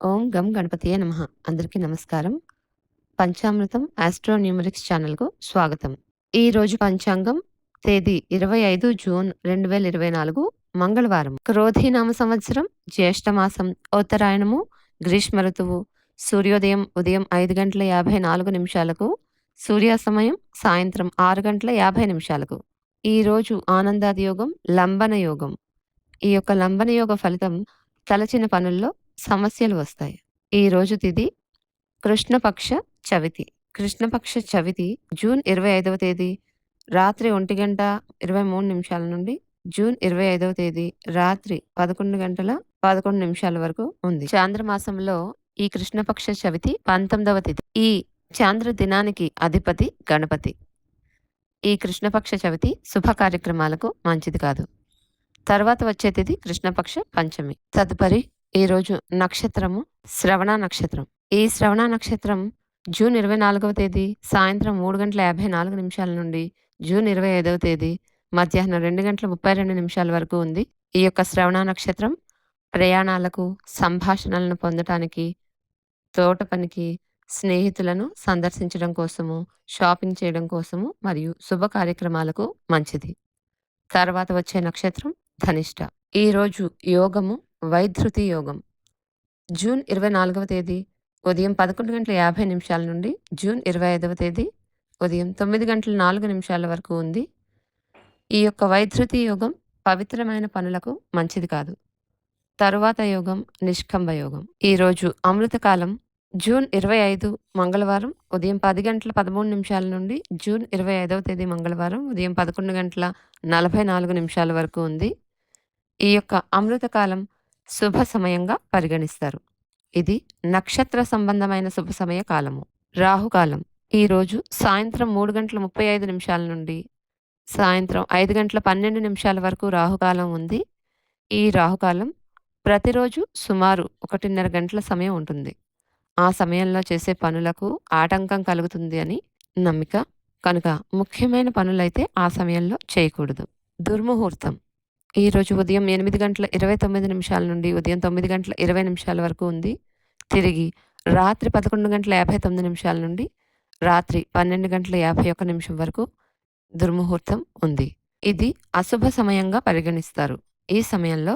ఓం గం గణపతియే నమః. అందరికీ నమస్కారం. పంచామృతం ఆస్ట్రో న్యూమరిక్స్ ఛానల్‌కు స్వాగతం. ఈ రోజు పంచాంగం తేదీ 25 జూన్ 2024 మంగళవారం. క్రోధీనామ సంవత్సరం, జ్యేష్ఠమాసం, ఉత్తరాయణము, గ్రీష్మ ఋతువు. సూర్యోదయం ఉదయం 5:54 సూర్యాస్తమయం సాయంత్రం 6:50 ఈ రోజు ఆనందాది యోగం, లంబన యోగం. ఈ యొక్క లంబన యోగ ఫలితం తలచిన పనుల్లో సమస్యలు వస్తాయి. ఈ రోజు తిథి కృష్ణపక్ష చవితి. కృష్ణపక్ష చవితి జూన్ 25వ తేదీ రాత్రి 1:23 నుండి జూన్ 25వ తేదీ రాత్రి 11:11 వరకు ఉంది. చాంద్రమాసంలో ఈ కృష్ణపక్ష చవితి 19వ తిథి. ఈ చాంద్ర దినానికి అధిపతి గణపతి. ఈ కృష్ణపక్ష చవితి శుభ కార్యక్రమాలకు మంచిది కాదు. తర్వాత వచ్చే తిథి కృష్ణపక్ష పంచమి. తదుపరి ఈరోజు నక్షత్రము శ్రవణ నక్షత్రం. ఈ శ్రవణ నక్షత్రం జూన్ 24వ తేదీ సాయంత్రం 3:54 నుండి జూన్ 25వ తేదీ మధ్యాహ్నం 2:32 వరకు ఉంది. ఈ యొక్క శ్రవణ నక్షత్రం ప్రయాణాలకు, సంభాషణలను పొందటానికి, తోట పనికి, స్నేహితులను సందర్శించడం కోసము, షాపింగ్ చేయడం కోసము మరియు శుభ కార్యక్రమాలకు మంచిది. తర్వాత వచ్చే నక్షత్రం ధనిష్ట. ఈరోజు యోగము వైధృతి యోగం. జూన్ 24వ తేదీ ఉదయం 11:50 నుండి జూన్ 25వ తేదీ ఉదయం 9:04 వరకు ఉంది. ఈ యొక్క వైధృతి యోగం పవిత్రమైన పనులకు మంచిది కాదు. తరువాత యోగం నిష్కంభ యోగం. ఈరోజు అమృతకాలం జూన్ 25 మంగళవారం ఉదయం 10:13 నుండి జూన్ 25వ తేదీ మంగళవారం ఉదయం 11:44 వరకు ఉంది. ఈ యొక్క అమృతకాలం శుభ సమయంగా పరిగణిస్తారు. ఇది నక్షత్ర సంబంధమైన శుభ సమయ కాలము. రాహుకాలం ఈరోజు సాయంత్రం 3:35 నుండి సాయంత్రం 5:12 వరకు రాహుకాలం ఉంది. ఈ రాహుకాలం ప్రతిరోజు సుమారు 1:30 గంటల సమయం ఉంటుంది. ఆ సమయంలో చేసే పనులకు ఆటంకం కలుగుతుంది అని నమ్మిక. కనుక ముఖ్యమైన పనులైతే ఆ సమయంలో చేయకూడదు. దుర్ముహూర్తం ఈరోజు ఉదయం 8:29 నుండి ఉదయం 9:20 వరకు ఉంది. తిరిగి రాత్రి 11:59 నుండి రాత్రి 12:51 వరకు దుర్ముహూర్తం ఉంది. ఇది అశుభ సమయంగా పరిగణిస్తారు. ఈ సమయంలో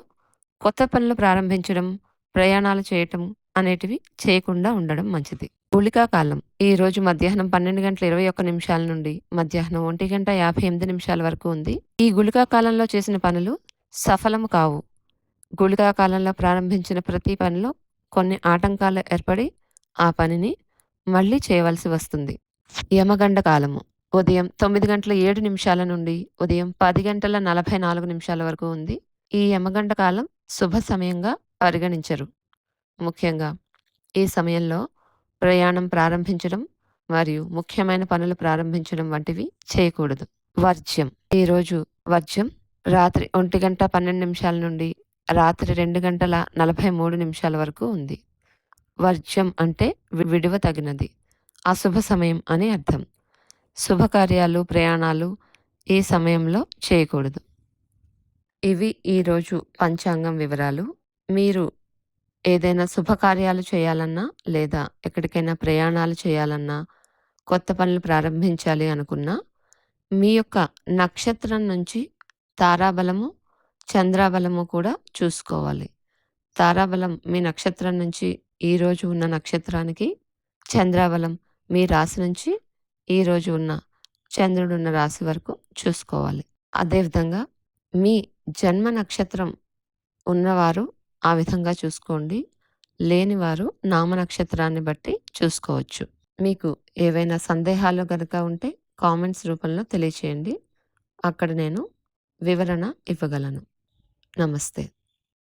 కొత్త పనులు ప్రారంభించడం, ప్రయాణాలు చేయటం అనేటివి చేయకుండా ఉండడం మంచిది. గుళికా కాలం ఈరోజు మధ్యాహ్నం 12:21 నుండి మధ్యాహ్నం 1:58 వరకు ఉంది. ఈ గుళికా కాలంలో చేసిన పనులు సఫలము కావు. గుళికా కాలంలో ప్రారంభించిన ప్రతి పనిలో కొన్ని ఆటంకాలు ఏర్పడి ఆ పనిని మళ్ళీ చేయవలసి వస్తుంది. యమగండ కాలము ఉదయం 9:07 నుండి ఉదయం 10:44 వరకు ఉంది. ఈ యమగండ కాలం శుభ సమయంగా పరిగణించరు. ముఖ్యంగా ఈ సమయంలో ప్రయాణం ప్రారంభించడం మరియు ముఖ్యమైన పనులు ప్రారంభించడం వంటివి చేయకూడదు. వర్జ్యం ఈరోజు వర్జ్యం రాత్రి 1:12 నుండి రాత్రి 2:43 వరకు ఉంది. వర్జ్యం అంటే విడువ తగినది, అశుభ సమయం అని అర్థం. శుభకార్యాలు, ప్రయాణాలు ఈ సమయంలో చేయకూడదు. ఇవి ఈరోజు పంచాంగం వివరాలు. మీరు ఏదైనా శుభకార్యాలు చేయాలన్నా లేదా ఎక్కడికైనా ప్రయాణాలు చేయాలన్నా, కొత్త పనులు ప్రారంభించాలి అనుకున్నా మీ యొక్క నక్షత్రం నుంచి తారాబలము, చంద్రాబలము కూడా చూసుకోవాలి. తారాబలం మీ నక్షత్రం నుంచి ఈరోజు ఉన్న నక్షత్రానికి, చంద్రాబలం మీ రాశి నుంచి ఈరోజు ఉన్న చంద్రుడున్న రాశి వరకు చూసుకోవాలి. అదేవిధంగా మీ జన్మ నక్షత్రం ఉన్నవారు ఆ విధంగా చూసుకోండి. లేనివారు నామ నక్షత్రాన్ని బట్టి చూసుకోవచ్చు. మీకు ఏవైనా సందేహాలు కనుక ఉంటే కామెంట్స్ రూపంలో తెలియచేయండి. అక్కడ నేను వివరణ ఇవ్వగలను. నమస్తే.